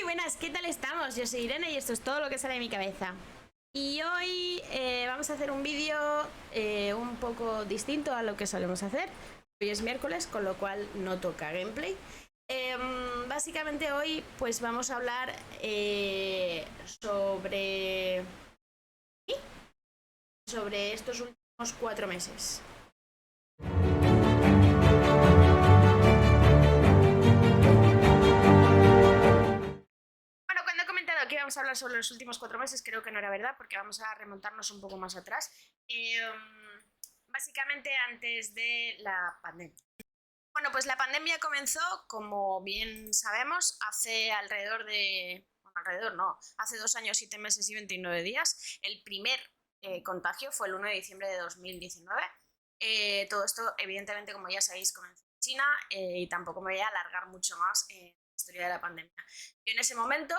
buenas, ¿qué tal estamos? Yo soy Irene y esto es todo lo que sale de mi cabeza. Y hoy vamos a hacer un vídeo un poco distinto a lo que solemos hacer. Hoy es miércoles, con lo cual no toca gameplay. Básicamente hoy pues vamos a hablar sobre estos últimos 4 meses. Que íbamos a hablar sobre los últimos 4 meses, creo que no era verdad, porque vamos a remontarnos un poco más atrás. Básicamente antes de la pandemia. Bueno, pues la pandemia comenzó, como bien sabemos, hace alrededor de... Bueno, alrededor no, hace 2 años, 7 meses y 29 días. El primer contagio fue el 1 de diciembre de 2019. Todo esto, evidentemente, como ya sabéis, comenzó en China y tampoco me voy a alargar mucho más historia de la pandemia. Yo en ese momento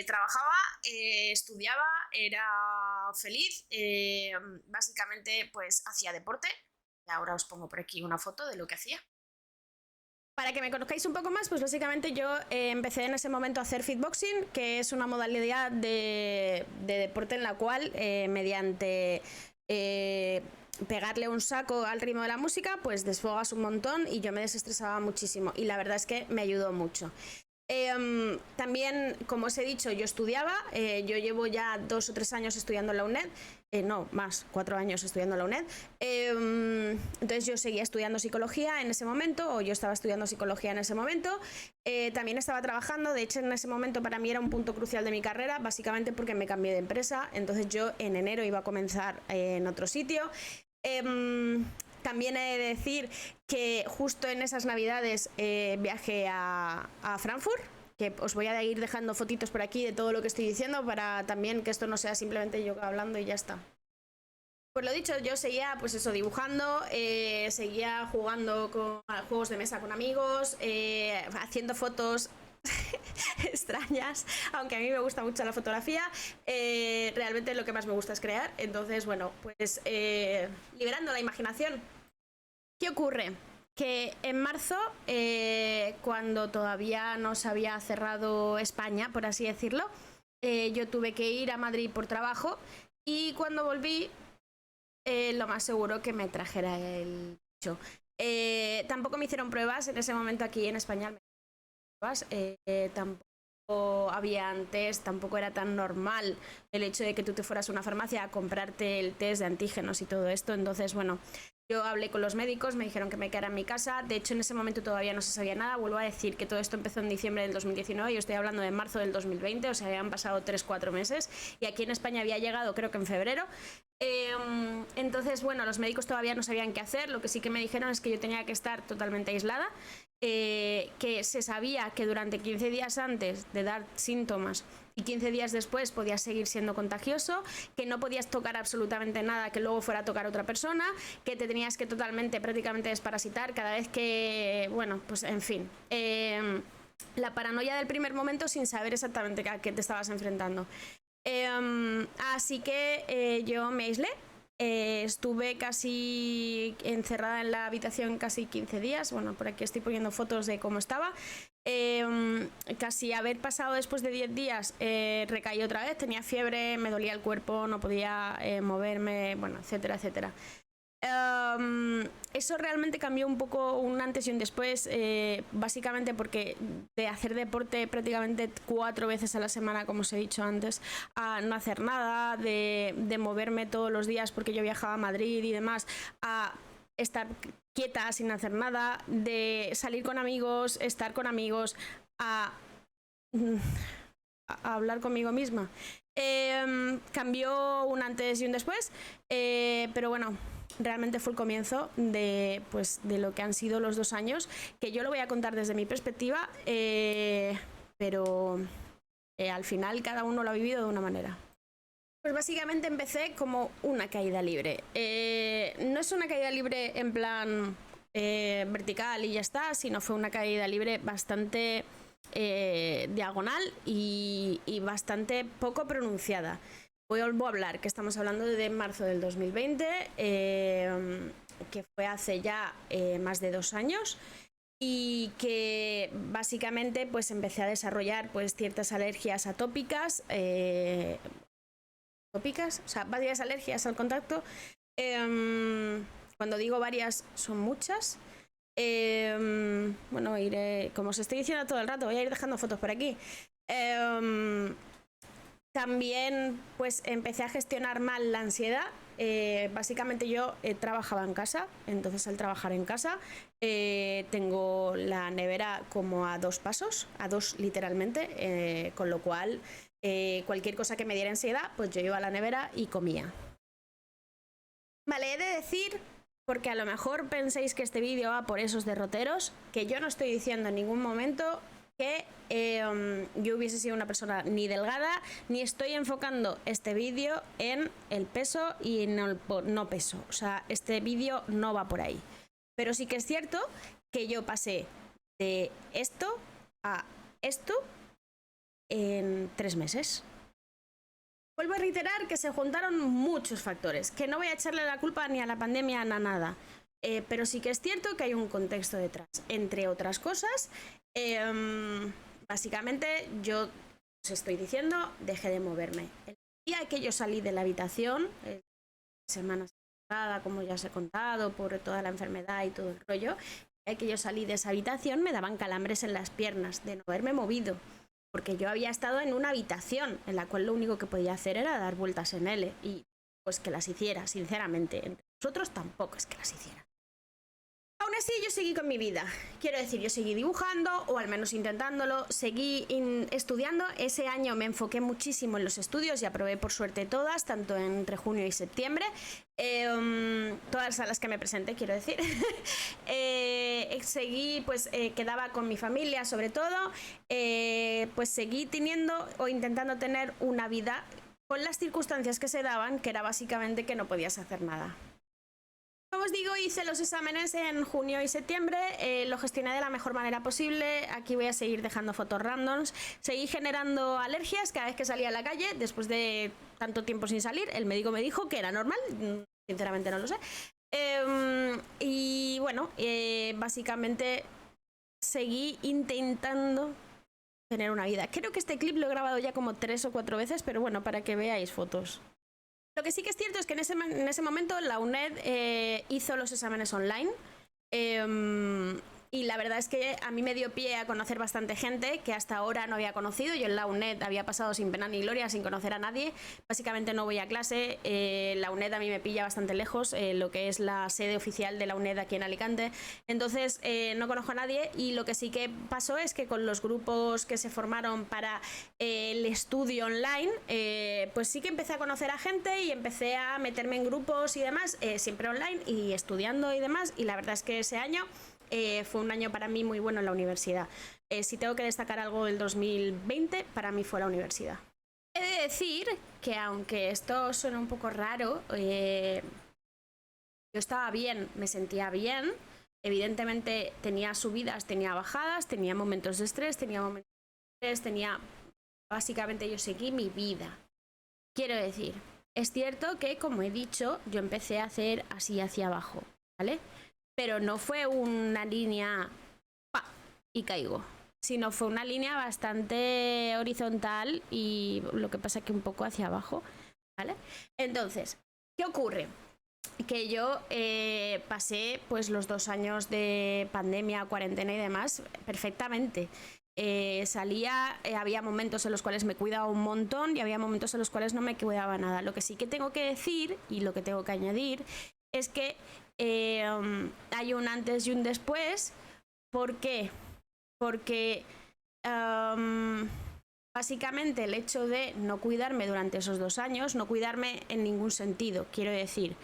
trabajaba, estudiaba, era feliz, básicamente pues hacía deporte. Y ahora os pongo por aquí una foto de lo que hacía. Para que me conozcáis un poco más, pues básicamente yo empecé en ese momento a hacer fitboxing, que es una modalidad de deporte en la cual mediante pegarle un saco al ritmo de la música, pues desfogas un montón y yo me desestresaba muchísimo y la verdad es que me ayudó mucho. También, como os he dicho, yo estudiaba, yo llevo ya 2 o 3 años estudiando en la UNED, no, más, 4 años estudiando en la UNED, entonces yo seguía estudiando psicología en ese momento, o yo estaba estudiando psicología en ese momento, también estaba trabajando, de hecho en ese momento para mí era un punto crucial de mi carrera, básicamente porque me cambié de empresa, entonces yo en enero iba a comenzar en otro sitio. También he de decir que justo en esas navidades viajé a Frankfurt, que os voy a ir dejando fotitos por aquí de todo lo que estoy diciendo para también que esto no sea simplemente yo hablando y ya está. Pues lo dicho, yo seguía pues eso, dibujando, seguía jugando con juegos de mesa con amigos, haciendo fotos extrañas, aunque a mí me gusta mucho la fotografía, realmente lo que más me gusta es crear, entonces bueno, pues liberando la imaginación. ¿Qué ocurre? Que en marzo, cuando todavía no se había cerrado España, por así decirlo, yo tuve que ir a Madrid por trabajo y cuando volví, lo más seguro que me trajera el bicho. Tampoco me hicieron pruebas en ese momento aquí en España. Tampoco había test, tampoco era tan normal el hecho de que tú te fueras a una farmacia a comprarte el test de antígenos y todo esto. Entonces, bueno, yo hablé con los médicos, me dijeron que me quedara en mi casa. De hecho, en ese momento todavía no se sabía nada. Vuelvo a decir que todo esto empezó en diciembre del 2019. Yo estoy hablando de marzo del 2020, o sea, habían pasado 3-4 meses. Y aquí en España había llegado, creo que en febrero. Entonces, bueno, los médicos todavía no sabían qué hacer. Lo que sí que me dijeron es que yo tenía que estar totalmente aislada. Que se sabía que durante 15 días antes de dar síntomas y 15 días después podías seguir siendo contagioso, que no podías tocar absolutamente nada que luego fuera a tocar a otra persona, que te tenías que prácticamente desparasitar cada vez que, bueno, pues en fin, la paranoia del primer momento sin saber exactamente a qué te estabas enfrentando. Así que yo me aislé. Estuve casi encerrada en la habitación casi 15 días. Bueno, por aquí estoy poniendo fotos de cómo estaba. Casi haber pasado después de 10 días recaí otra vez, tenía fiebre, me dolía el cuerpo, no podía moverme, bueno, etcétera, etcétera. Eso realmente cambió un poco un antes y un después, básicamente porque de hacer deporte prácticamente 4 veces a la semana, como os he dicho antes, a no hacer nada, de moverme todos los días porque yo viajaba a Madrid y demás, a estar quieta sin hacer nada, de salir con amigos, estar con amigos, a hablar conmigo misma. Cambió un antes y un después, pero bueno, realmente fue el comienzo de lo que han sido los 2 años, que yo lo voy a contar desde mi perspectiva, pero al final cada uno lo ha vivido de una manera. Pues básicamente empecé como una caída libre. No es una caída libre en plan vertical y ya está, sino fue una caída libre bastante diagonal y bastante poco pronunciada. Vuelvo a hablar, que estamos hablando de marzo del 2020, que fue hace ya más de 2 años. y que básicamente pues empecé a desarrollar pues ciertas alergias atópicas, o sea, varias alergias al contacto. Cuando digo varias, son muchas. Bueno, iré, como os estoy diciendo todo el rato, voy a ir dejando fotos por aquí. También pues empecé a gestionar mal la ansiedad. Básicamente yo trabajaba en casa, entonces al trabajar en casa tengo la nevera como a 2 pasos, a 2 literalmente, con lo cual cualquier cosa que me diera ansiedad, pues yo iba a la nevera y comía. Vale, he de decir, porque a lo mejor penséis que este vídeo va por esos derroteros, que yo no estoy diciendo en ningún momento que yo hubiese sido una persona ni delgada, ni estoy enfocando este vídeo en el peso y en el no peso. O sea, este vídeo no va por ahí. Pero sí que es cierto que yo pasé de esto a esto en 3 meses. Vuelvo a reiterar que se juntaron muchos factores, que no voy a echarle la culpa ni a la pandemia ni a nada, pero sí que es cierto que hay un contexto detrás. Entre otras cosas, básicamente yo os estoy diciendo, dejé de moverme. El día que yo salí de la habitación, semana pasada, como ya os he contado, por toda la enfermedad y todo el rollo, el día que yo salí de esa habitación me daban calambres en las piernas de no haberme movido. Porque yo había estado en una habitación en la cual lo único que podía hacer era dar vueltas en L y pues que las hiciera, sinceramente. Entre nosotros tampoco es que las hiciera. Aún así yo seguí con mi vida, quiero decir, yo seguí dibujando o al menos intentándolo, seguí estudiando. Ese año me enfoqué muchísimo en los estudios y aprobé por suerte todas, tanto entre junio y septiembre, todas a las que me presenté, quiero decir. Seguí, pues quedaba con mi familia sobre todo, pues seguí teniendo o intentando tener una vida con las circunstancias que se daban, que era básicamente que no podías hacer nada. Como os digo, hice los exámenes en junio y septiembre, lo gestioné de la mejor manera posible. Aquí voy a seguir dejando fotos randoms. Seguí generando alergias cada vez que salía a la calle, después de tanto tiempo sin salir. El médico me dijo que era normal, sinceramente no lo sé. Y bueno, básicamente seguí intentando tener una vida. Creo que este clip lo he grabado ya como 3 o 4 veces, pero bueno, para que veáis fotos. Lo que sí que es cierto es que en ese momento la UNED hizo los exámenes online y la verdad es que a mí me dio pie a conocer bastante gente que hasta ahora no había conocido. Yo en la UNED había pasado sin pena ni gloria, sin conocer a nadie. Básicamente no voy a clase. La UNED a mí me pilla bastante lejos, lo que es la sede oficial de la UNED aquí en Alicante. Entonces no conozco a nadie y lo que sí que pasó es que con los grupos que se formaron para el estudio online, pues sí que empecé a conocer a gente y empecé a meterme en grupos y demás, siempre online y estudiando y demás. Y la verdad es que ese año fue un año para mí muy bueno en la universidad. Si tengo que destacar algo del 2020, para mí fue la universidad. He de decir que aunque esto suena un poco raro, yo estaba bien, me sentía bien. Evidentemente tenía subidas, tenía bajadas, tenía momentos de estrés, básicamente yo seguí mi vida. Quiero decir, es cierto que, como he dicho, yo empecé a hacer así hacia abajo, ¿vale? Pero no fue una línea ¡pa! Y caigo, sino fue una línea bastante horizontal y lo que pasa que un poco hacia abajo, ¿vale? Entonces, ¿qué ocurre? Que yo pasé pues los 2 años de pandemia, cuarentena y demás perfectamente. Salía, había momentos en los cuales me cuidaba un montón y había momentos en los cuales no me cuidaba nada. Lo que sí que tengo que decir y lo que tengo que añadir es que hay un antes y un después. ¿Por qué? Porque básicamente el hecho de no cuidarme durante esos 2 años, no cuidarme en ningún sentido, quiero decir,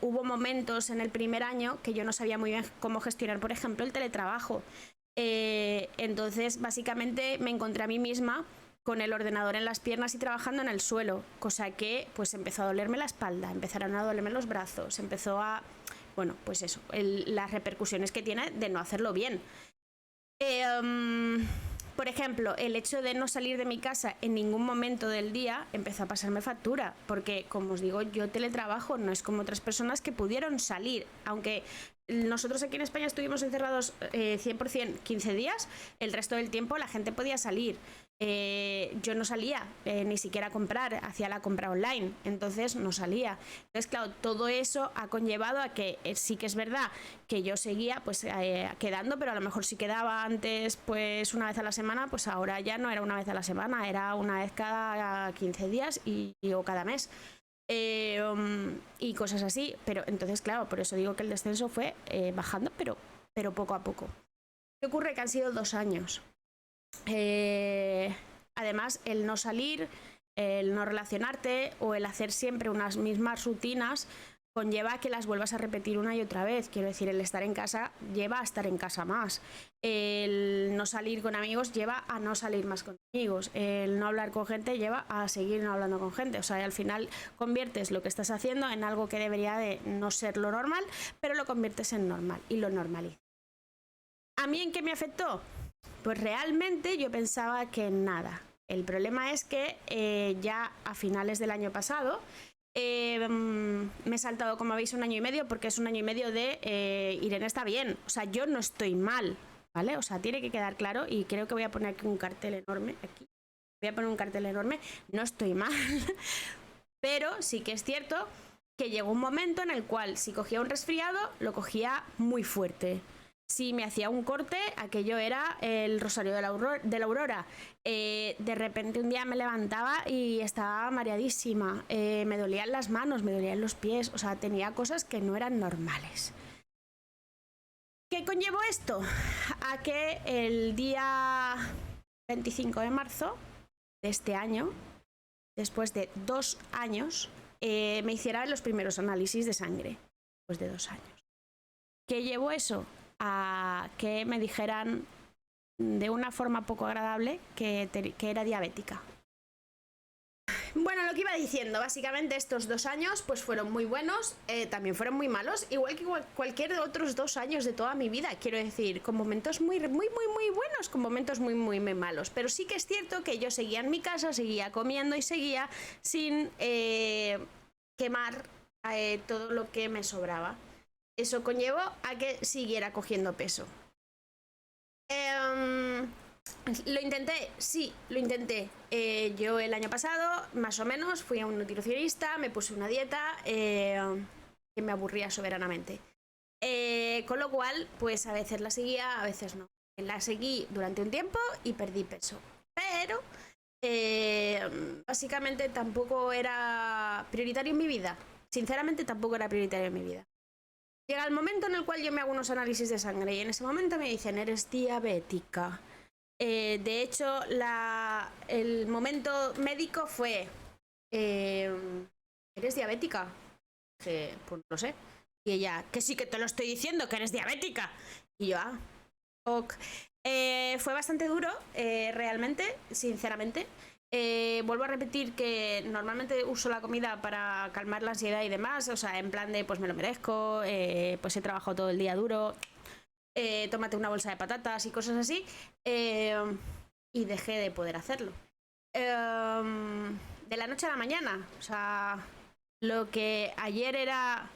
hubo momentos en el primer año que yo no sabía muy bien cómo gestionar, por ejemplo, el teletrabajo. Entonces básicamente me encontré a mí misma con el ordenador en las piernas y trabajando en el suelo, cosa que pues empezó a dolerme la espalda, empezaron a dolerme los brazos, empezó a, bueno, pues eso, las repercusiones que tiene de no hacerlo bien. Por ejemplo, el hecho de no salir de mi casa en ningún momento del día empezó a pasarme factura, porque como os digo, yo teletrabajo, no es como otras personas que pudieron salir, aunque nosotros aquí en España estuvimos encerrados 100% 15 días, el resto del tiempo la gente podía salir. Yo no salía ni siquiera a comprar, hacía la compra online, entonces no salía. Entonces, claro, todo eso ha conllevado a que sí que es verdad que yo seguía pues quedando, pero a lo mejor si quedaba antes pues una vez a la semana, pues ahora ya no era una vez a la semana, era una vez cada 15 días o cada mes. Y cosas así, pero entonces claro, por eso digo que el descenso fue bajando, pero poco a poco. ¿Qué ocurre? Que han sido 2 años. Además, el no salir, el no relacionarte o el hacer siempre unas mismas rutinas conlleva que las vuelvas a repetir una y otra vez. Quiero decir, el estar en casa lleva a estar en casa más. El no salir con amigos lleva a no salir más con amigos. El no hablar con gente lleva a seguir no hablando con gente. O sea, al final conviertes lo que estás haciendo en algo que debería de no ser lo normal, pero lo conviertes en normal y lo normalizas. ¿A mí en qué me afectó? Pues realmente yo pensaba que nada. El problema es que ya a finales del año pasado me he saltado, como veis, 1 año y medio, porque es 1 año y medio de Irene está bien, o sea, yo no estoy mal, ¿vale? O sea, tiene que quedar claro, y creo que voy a poner aquí un cartel enorme, no estoy mal, pero sí que es cierto que llegó un momento en el cual si cogía un resfriado, lo cogía muy fuerte. Si me hacía un corte, aquello era el rosario de la aurora. De repente un día me levantaba y estaba mareadísima. Me dolían las manos, me dolían los pies. O sea, tenía cosas que no eran normales. ¿Qué conllevó esto? A que el día 25 de marzo de este año, después de 2 años, me hiciera los primeros análisis de sangre. Después de 2 años. ¿Qué llevó eso? A que me dijeran de una forma poco agradable que era diabética. Bueno, lo que iba diciendo, básicamente estos 2 años pues fueron muy buenos, también fueron muy malos, igual que cualquier otros 2 años de toda mi vida, quiero decir, con momentos muy buenos, con momentos muy malos, pero sí que es cierto que yo seguía en mi casa, seguía comiendo y seguía sin quemar todo lo que me sobraba. Eso conllevó a que siguiera cogiendo peso. Lo intenté, sí, lo intenté. Yo el año pasado, más o menos, fui a un nutricionista, me puse una dieta que me aburría soberanamente. Con lo cual, pues a veces la seguía, a veces no. La seguí durante un tiempo y perdí peso. Pero básicamente tampoco era prioritario en mi vida. Sinceramente tampoco era prioritario en mi vida. Llega el momento en el cual yo me hago unos análisis de sangre y en ese momento me dicen, eres diabética. De hecho, el momento médico fue, ¿eres diabética? Pues no lo sé. Y ella, que sí que te lo estoy diciendo, que eres diabética. Y yo, ok. Fue bastante duro, realmente, sinceramente. Vuelvo a repetir que normalmente uso la comida para calmar la ansiedad y demás, o sea, en plan de pues me lo merezco, pues he trabajado todo el día duro, tómate una bolsa de patatas y cosas así, y dejé de poder hacerlo. De la noche a la mañana, o sea, lo que ayer era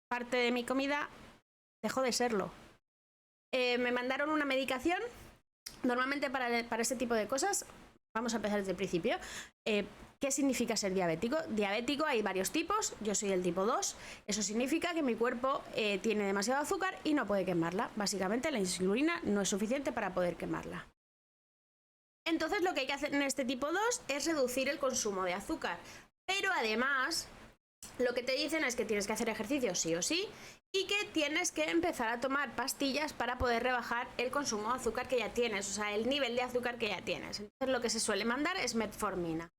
parte de mi comida dejó de serlo. Me mandaron una medicación, normalmente para este tipo de cosas. Vamos a empezar desde el principio. ¿Qué significa ser diabético? Diabético hay varios tipos, yo soy el tipo 2. Eso significa que mi cuerpo tiene demasiado azúcar y no puede quemarla. Básicamente la insulina no es suficiente para poder quemarla. Entonces lo que hay que hacer en este tipo 2 es reducir el consumo de azúcar. Pero además, lo que te dicen es que tienes que hacer ejercicio sí o sí y que tienes que empezar a tomar pastillas para poder rebajar el consumo de azúcar que ya tienes, o sea, el nivel de azúcar que ya tienes. Entonces lo que se suele mandar es metformina.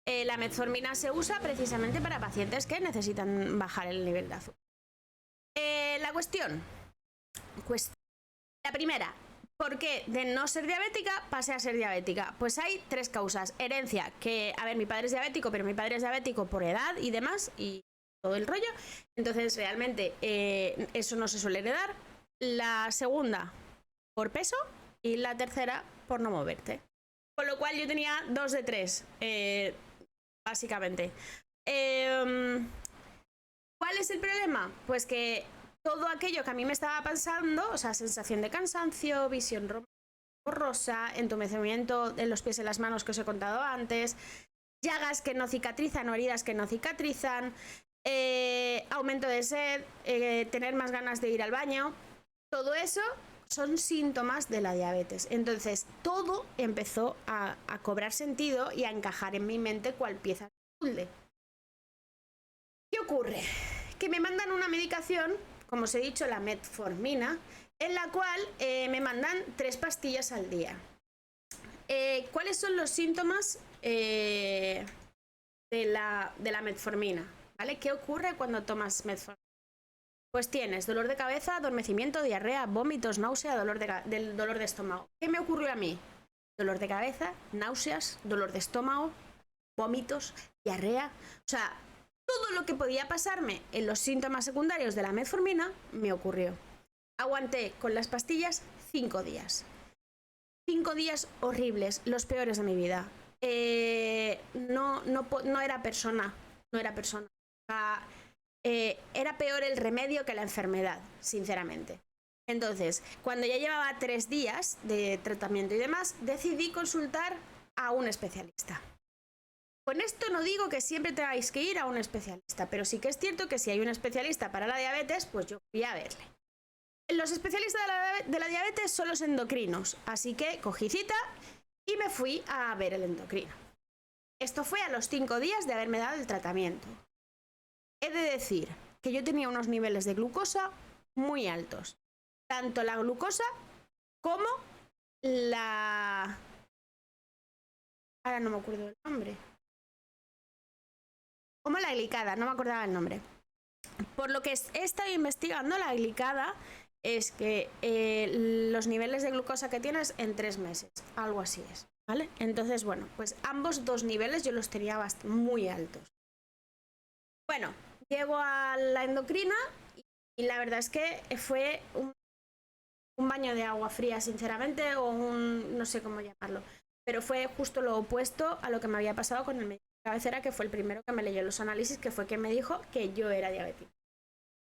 La metformina se usa precisamente para pacientes que necesitan bajar el nivel de azúcar. La cuestión, la primera, ¿por qué de no ser diabética pasé a ser diabética? Pues hay 3 causas. Herencia, que, a ver, mi padre es diabético, pero mi padre es diabético por edad y demás, y todo el rollo. Entonces, realmente, eso no se suele heredar. La segunda, por peso. Y la tercera, por no moverte. Con lo cual yo tenía 2 de 3, básicamente. ¿Cuál es el problema? Pues que todo aquello que a mí me estaba pasando, o sea, sensación de cansancio, visión borrosa, entumecimiento en los pies y las manos que os he contado antes, llagas que no cicatrizan o heridas que no cicatrizan, aumento de sed, tener más ganas de ir al baño, todo eso son síntomas de la diabetes. Entonces todo empezó a cobrar sentido y a encajar en mi mente cual pieza de puzzle. ¿Qué ocurre? Que me mandan una medicación, como os he dicho, la metformina, en la cual me mandan 3 pastillas al día. ¿Cuáles son los síntomas de la metformina? ¿Vale? ¿Qué ocurre cuando tomas metformina? Pues tienes dolor de cabeza, adormecimiento, diarrea, vómitos, náusea, dolor de estómago. ¿Qué me ocurrió a mí? Dolor de cabeza, náuseas, dolor de estómago, vómitos, diarrea. O sea, todo lo que podía pasarme en los síntomas secundarios de la metformina me ocurrió. Aguanté con las pastillas 5 días. 5 días horribles, los peores de mi vida. No era persona, no era persona. O sea, era peor el remedio que la enfermedad, sinceramente. Entonces, cuando ya llevaba 3 días de tratamiento y demás, decidí consultar a un especialista. Con esto no digo que siempre tengáis que ir a un especialista, pero sí que es cierto que si hay un especialista para la diabetes, pues yo fui a verle. Los especialistas de la diabetes son los endocrinos, así que cogí cita y me fui a ver el endocrino. Esto fue a los 5 días de haberme dado el tratamiento. He de decir que yo tenía unos niveles de glucosa muy altos. Tanto la glucosa como la... Ahora no me acuerdo del nombre. Como la glicada, no me acordaba el nombre. Por lo que he estado investigando, la glicada es que los niveles de glucosa que tienes en 3 meses, algo así es, ¿vale? Entonces, bueno, pues ambos 2 niveles yo los tenía muy altos. Bueno, llego a la endocrina y la verdad es que fue un baño de agua fría, sinceramente, o no sé cómo llamarlo, pero fue justo lo opuesto a lo que me había pasado con el médico de cabecera, que fue el primero que me leyó los análisis, que fue quien me dijo que yo era diabética.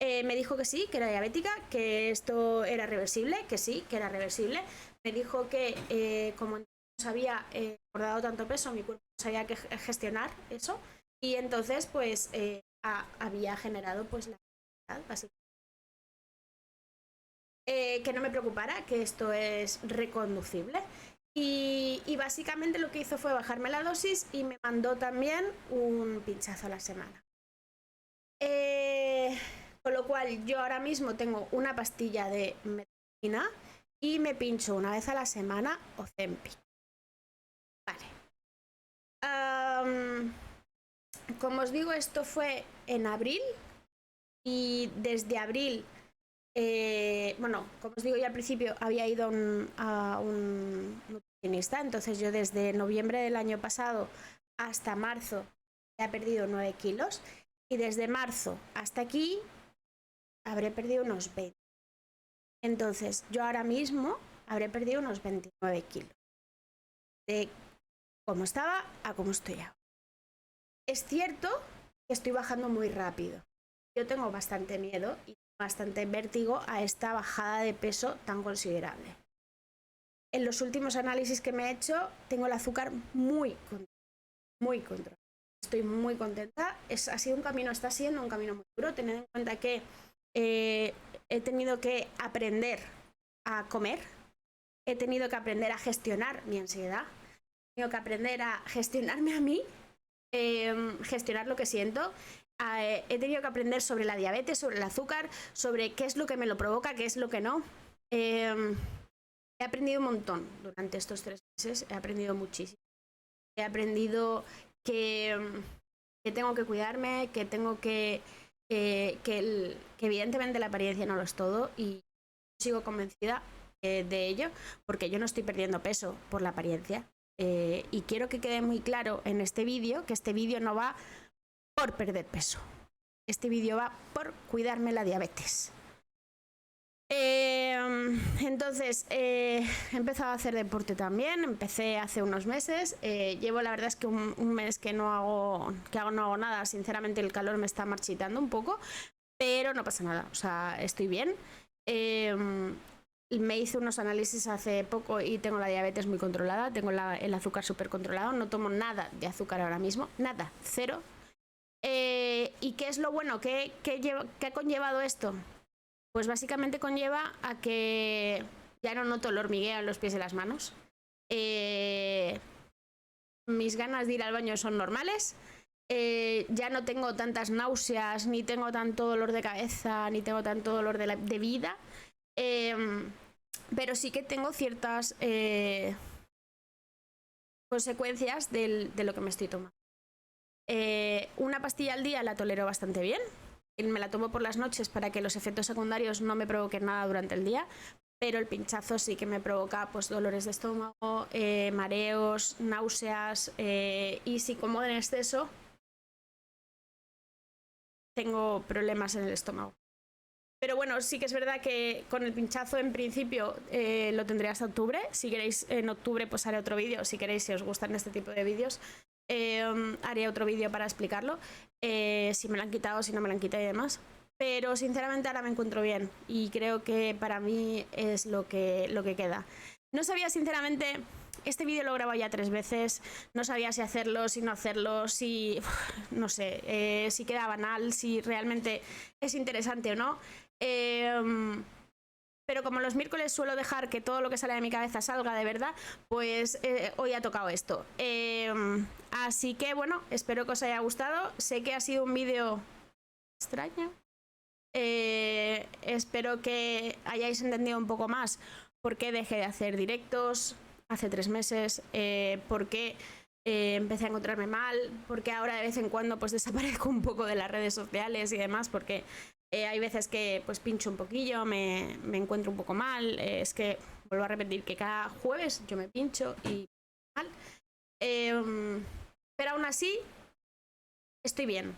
Me dijo que sí, que era diabética, que esto era reversible, que sí, que era reversible. Me dijo que como no había engordado tanto peso, mi cuerpo no sabía que gestionar eso, y entonces pues había generado pues la ansiedad, básicamente. Que no me preocupara, que esto es reconducible. Y básicamente lo que hizo fue bajarme la dosis y me mandó también un pinchazo a la semana. Con lo cual yo ahora mismo tengo una pastilla de metformina y me pincho una vez a la semana Ozempic. Vale. Como os digo, esto fue en abril y desde abril, bueno, como os digo ya al principio, había ido a un nutricionista, entonces yo desde noviembre del año pasado hasta marzo he perdido 9 kilos y desde marzo hasta aquí habré perdido unos 20. Entonces yo ahora mismo habré perdido unos 29 kilos. De cómo estaba a cómo estoy ahora. Es cierto que estoy bajando muy rápido. Yo tengo bastante miedo y bastante vértigo a esta bajada de peso tan considerable. En los últimos análisis que me he hecho, tengo el azúcar muy controlado. Estoy muy contenta. Está siendo un camino muy duro, teniendo en cuenta que he tenido que aprender a comer, he tenido que aprender a gestionar mi ansiedad, he tenido que aprender a gestionarme a mí, gestionar lo que siento. He tenido que aprender sobre la diabetes, sobre el azúcar, sobre qué es lo que me lo provoca, qué es lo que no. He aprendido un montón durante estos 3 meses, he aprendido muchísimo. He aprendido que tengo que cuidarme, que tengo que evidentemente la apariencia no lo es todo y sigo convencida de ello, porque yo no estoy perdiendo peso por la apariencia. Y quiero que quede muy claro en este vídeo que este vídeo no va por perder peso. Este vídeo va por cuidarme la diabetes. Entonces he empezado a hacer deporte también. Empecé hace unos meses. Llevo la verdad es que un mes que no hago nada. Sinceramente el calor me está marchitando un poco. pero no pasa nada, o sea, estoy bien. Me hice unos análisis hace poco y tengo la diabetes muy controlada, tengo el azúcar súper controlado, no tomo nada de azúcar ahora mismo, nada, cero. ¿Y qué es lo bueno? ¿Qué ha conllevado esto? Pues básicamente conlleva a que ya no noto el hormigueo en los pies y las manos. Mis ganas de ir al baño son normales. Ya no tengo tantas náuseas, ni tengo tanto dolor de cabeza, ni tengo tanto dolor de vida. Pero sí que tengo ciertas consecuencias de lo que me estoy tomando. Una pastilla al día la tolero bastante bien. Me la tomo por las noches para que los efectos secundarios no me provoquen nada durante el día, pero el pinchazo sí que me provoca pues dolores de estómago, mareos, náuseas, y si como en exceso tengo problemas en el estómago. Pero bueno, sí que es verdad que con el pinchazo en principio lo tendré hasta octubre. Si queréis en octubre pues haré otro vídeo, si queréis, si os gustan este tipo de vídeos. Haré otro vídeo para explicarlo, si me lo han quitado, si no me lo han quitado y demás. Pero sinceramente ahora me encuentro bien y creo que para mí es lo que queda. No sabía sinceramente, este vídeo lo he grabado ya 3 veces, no sabía si hacerlo, si no hacerlo, si, no sé, si queda banal, si realmente es interesante o no. Pero como los miércoles suelo dejar que todo lo que sale de mi cabeza salga de verdad, pues hoy ha tocado esto. Así que bueno, espero que os haya gustado. Sé que ha sido un vídeo extraño. Espero que hayáis entendido un poco más por qué dejé de hacer directos hace 3 meses, por qué empecé a encontrarme mal, porque ahora de vez en cuando pues desaparezco un poco de las redes sociales y demás, porque hay veces que pues pincho un poquillo, me encuentro un poco mal. Es que vuelvo a repetir que cada jueves yo me pincho y mal. Pero aún así estoy bien.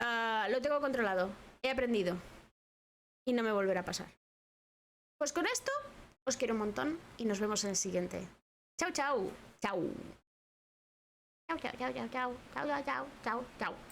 Lo tengo controlado, he aprendido y no me volverá a pasar. Pues con esto os quiero un montón y nos vemos en el siguiente. Chao, chao. Chao. Chao, chao, chao, chao, chao, chao, chao, chao, chao.